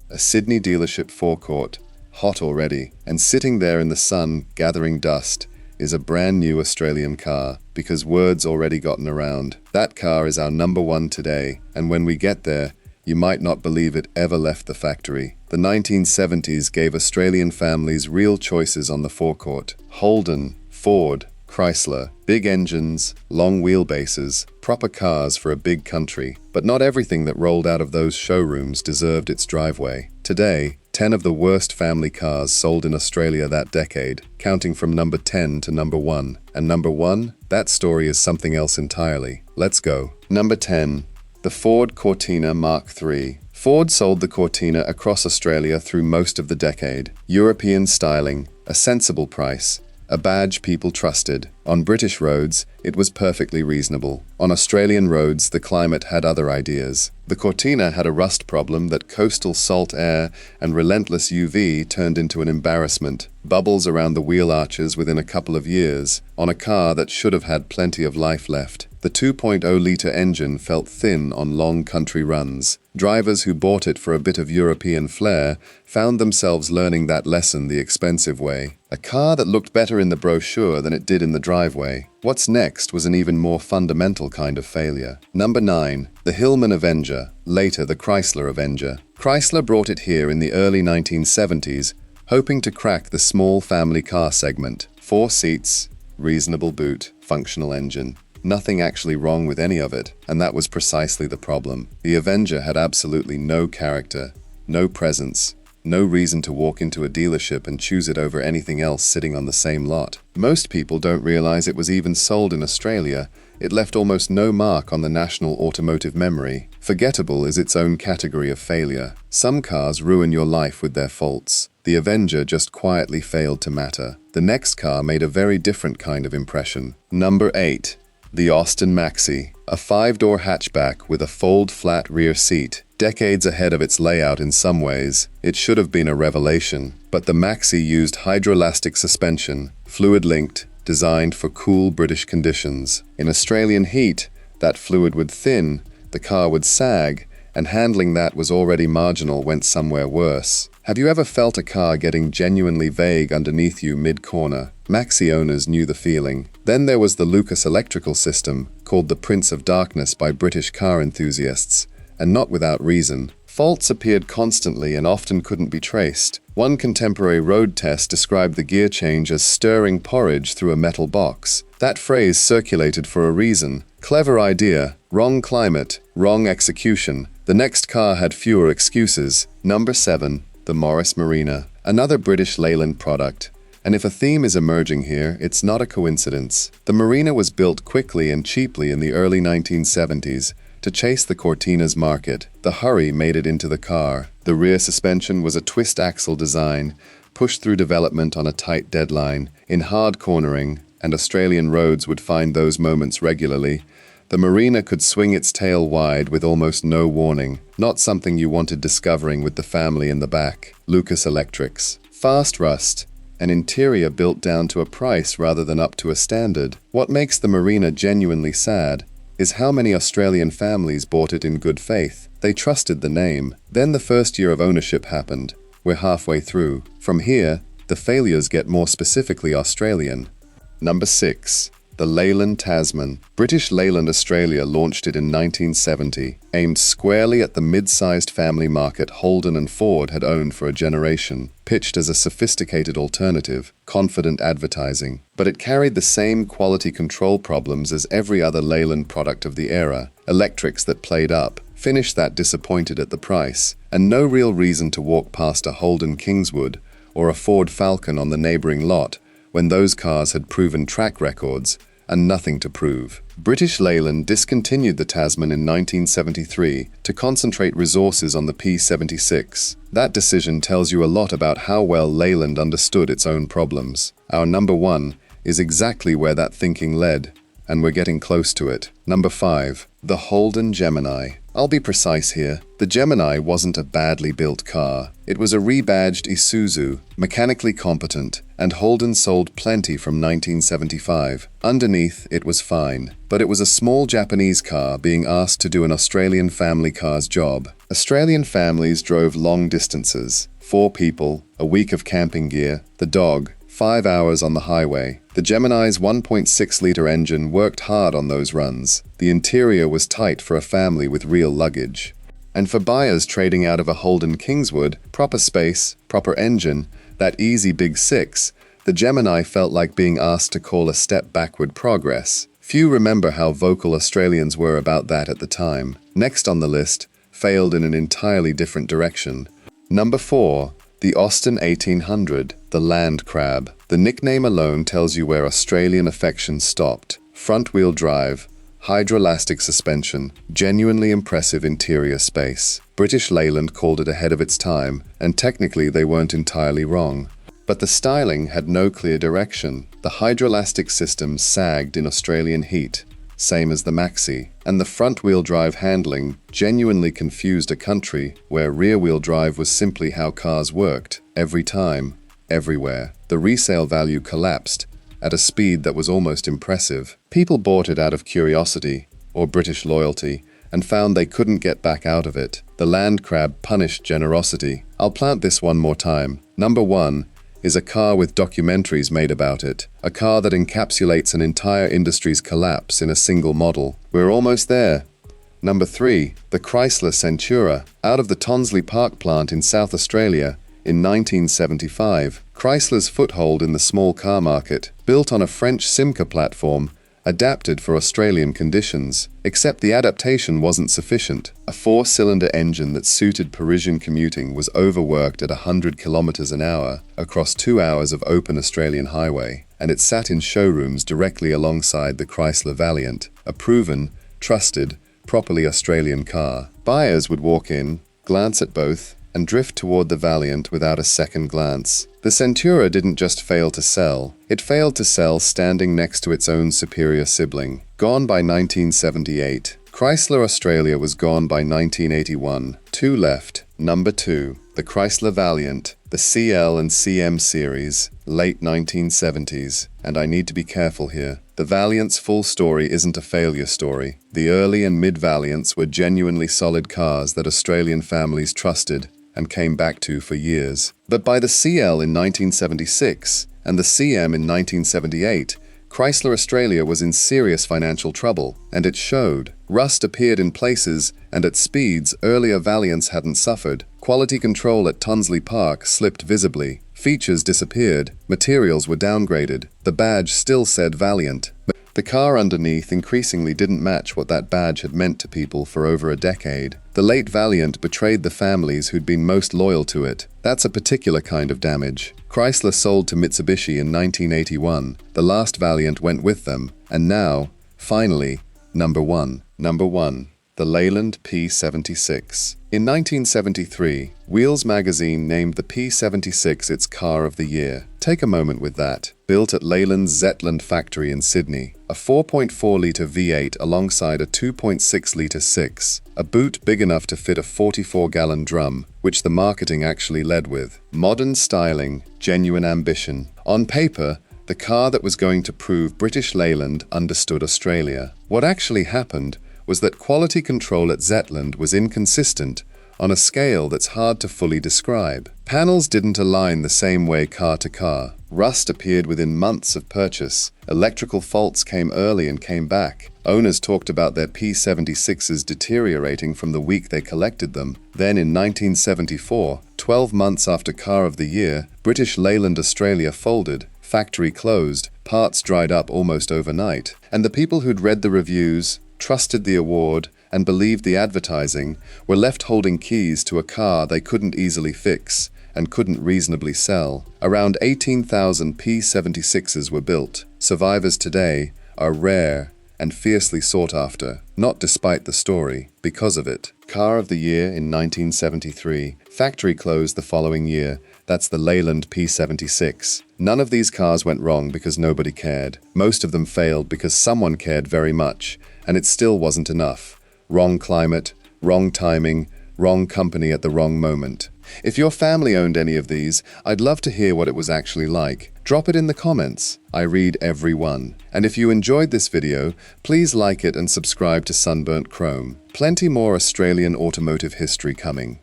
a Sydney dealership forecourt, hot already, and sitting there in the sun, gathering dust, is a brand new Australian car, because word's already gotten around. That car is our number one today, and when we get there, you might not believe it ever left the factory. The 1970s gave Australian families real choices on the forecourt. Holden, Ford, Chrysler, big engines, long wheelbases, proper cars for a big country. But not everything that rolled out of those showrooms deserved its driveway. Today, 10 of the worst family cars sold in Australia that decade, counting from number 10 to number 1. And number 1? That story is something else entirely. Let's go. Number 10. The Ford Cortina Mark III. Ford sold the Cortina across Australia through most of the decade. European styling, a sensible price, a badge people trusted. On British roads, it was perfectly reasonable. On Australian roads, the climate had other ideas. The Cortina had a rust problem that coastal salt air and relentless UV turned into an embarrassment. Bubbles around the wheel arches within a couple of years, on a car that should have had plenty of life left. The 2.0-litre engine felt thin on long country runs. Drivers who bought it for a bit of European flair found themselves learning that lesson the expensive way. A car that looked better in the brochure than it did in the driveway. What's next was an even more fundamental kind of failure. Number 9. The Hillman Avenger, later the Chrysler Avenger. Chrysler brought it here in the early 1970s, hoping to crack the small family car segment. 4 seats, reasonable boot, functional engine. Nothing actually wrong with any of it, and that was precisely the problem. The Avenger had absolutely no character, no presence, no reason to walk into a dealership and choose it over anything else sitting on the same lot. Most people don't realize it was even sold in Australia. It left almost no mark on the national automotive memory. Forgettable is its own category of failure. Some cars ruin your life with their faults. The Avenger just quietly failed to matter. The next car made a very different kind of impression. Number 8. The Austin Maxi, a 5-door hatchback with a fold-flat rear seat. Decades ahead of its layout in some ways, it should have been a revelation. But the Maxi used hydroelastic suspension, fluid-linked, designed for cool British conditions. In Australian heat, that fluid would thin, the car would sag, and handling that was already marginal went somewhere worse. Have you ever felt a car getting genuinely vague underneath you mid-corner? Maxi owners knew the feeling. Then there was the Lucas electrical system, called the Prince of Darkness by British car enthusiasts, and not without reason. Faults appeared constantly and often couldn't be traced. One contemporary road test described the gear change as stirring porridge through a metal box. That phrase circulated for a reason. Clever idea, wrong climate, wrong execution. The next car had fewer excuses. Number 7. The Morris Marina, another British Leyland product. And if a theme is emerging here, it's not a coincidence. The Marina was built quickly and cheaply in the early 1970s to chase the Cortina's market. The hurry made it into the car. The rear suspension was a twist-axle design, pushed through development on a tight deadline. In hard cornering, and Australian roads would find those moments regularly, the Marina could swing its tail wide with almost no warning. Not something you wanted discovering with the family in the back. Lucas Electrics. Fast rust. An interior built down to a price rather than up to a standard. What makes the Marina genuinely sad is how many Australian families bought it in good faith. They trusted the name. Then the first year of ownership happened. We're halfway through. From here, the failures get more specifically Australian. Number 6. The Leyland Tasman. British Leyland Australia launched it in 1970, aimed squarely at the mid-sized family market Holden and Ford had owned for a generation. Pitched as a sophisticated alternative, confident advertising. But it carried the same quality control problems as every other Leyland product of the era. Electrics that played up, finish that disappointed at the price, and no real reason to walk past a Holden Kingswood or a Ford Falcon on the neighboring lot when those cars had proven track records and nothing to prove. British Leyland discontinued the Tasman in 1973 to concentrate resources on the P76. That decision tells you a lot about how well Leyland understood its own problems. Our number 1 is exactly where that thinking led, and we're getting close to it. Number 5. The Holden Gemini. I'll be precise here. The Gemini wasn't a badly built car. It was a rebadged Isuzu, mechanically competent, and Holden sold plenty from 1975. Underneath, it was fine. But it was a small Japanese car being asked to do an Australian family car's job. Australian families drove long distances. 4 people, a week of camping gear, the dog, 5 hours on the highway. The Gemini's 1.6-litre engine worked hard on those runs. The interior was tight for a family with real luggage. And for buyers trading out of a Holden Kingswood, proper space, proper engine, that easy big 6, the Gemini felt like being asked to call a step backward progress. Few remember how vocal Australians were about that at the time. Next on the list, failed in an entirely different direction. Number 4. The Austin 1800, the Land Crab. The nickname alone tells you where Australian affection stopped. Front-wheel drive, hydroelastic suspension, genuinely impressive interior space. British Leyland called it ahead of its time, and technically they weren't entirely wrong. But the styling had no clear direction. The hydroelastic system sagged in Australian heat, same as the Maxi, and the front-wheel drive handling genuinely confused a country where rear-wheel drive was simply how cars worked, every time, everywhere. The resale value collapsed at a speed that was almost impressive. People bought it out of curiosity or British loyalty and found they couldn't get back out of it. The Land Crab punished generosity. I'll plant this one more time. Number 1 is a car with documentaries made about it. A car that encapsulates an entire industry's collapse in a single model. We're almost there. Number 3, the Chrysler Centura. Out of the Tonsley Park plant in South Australia in 1975, Chrysler's foothold in the small car market, built on a French Simca platform, adapted for Australian conditions. Except the adaptation wasn't sufficient. A 4-cylinder engine that suited Parisian commuting was overworked at 100 kilometers an hour across 2 hours of open Australian highway, and it sat in showrooms directly alongside the Chrysler Valiant, a proven, trusted, properly Australian car. Buyers would walk in, glance at both, and drift toward the Valiant without a second glance. The Centura didn't just fail to sell, it failed to sell standing next to its own superior sibling. Gone by 1978. Chrysler Australia was gone by 1981. 2 left. Number 2. The Chrysler Valiant, the CL and CM series, late 1970s. And I need to be careful here. The Valiant's full story isn't a failure story. The early and mid-Valiants were genuinely solid cars that Australian families trusted and came back to for years. But by the CL in 1976 and the CM in 1978, Chrysler Australia was in serious financial trouble, and it showed. Rust appeared in places and at speeds earlier Valiants hadn't suffered. Quality control at Tonsley Park slipped visibly. Features disappeared. Materials were downgraded. The badge still said Valiant. The car underneath increasingly didn't match what that badge had meant to people for over a decade. The late Valiant betrayed the families who'd been most loyal to it. That's a particular kind of damage. Chrysler sold to Mitsubishi in 1981. The last Valiant went with them. And now, finally, number 1. Number 1. The Leyland P76. In 1973, Wheels magazine named the P76 its Car of the Year. Take a moment with that. Built at Leyland's Zetland factory in Sydney, a 4.4-litre V8 alongside a 2.6-litre 6, a boot big enough to fit a 44-gallon drum, which the marketing actually led with. Modern styling, genuine ambition. On paper, the car that was going to prove British Leyland understood Australia. What actually happened was that quality control at Zetland was inconsistent on a scale that's hard to fully describe. Panels didn't align the same way car to car. Rust appeared within months of purchase. Electrical faults came early and came back. Owners talked about their P76s deteriorating from the week they collected them. Then in 1974, 12 months after Car of the Year, British Leyland Australia folded, factory closed, parts dried up almost overnight, and the people who'd read the reviews, trusted the award, and believed the advertising were left holding keys to a car they couldn't easily fix and couldn't reasonably sell. Around 18,000 P76s were built. Survivors today are rare and fiercely sought after, not despite the story, because of it. Car of the Year in 1973, factory closed the following year. That's the Leyland P76. None of these cars went wrong because nobody cared. Most of them failed because someone cared very much, and it still wasn't enough. Wrong climate, Wrong timing, wrong company at the wrong moment. If your family owned any of these, I'd love to hear what it was actually like. Drop it in the comments. I read every one. And if you enjoyed this video, please like it and subscribe to Sunburnt Chrome. Plenty more Australian automotive history coming.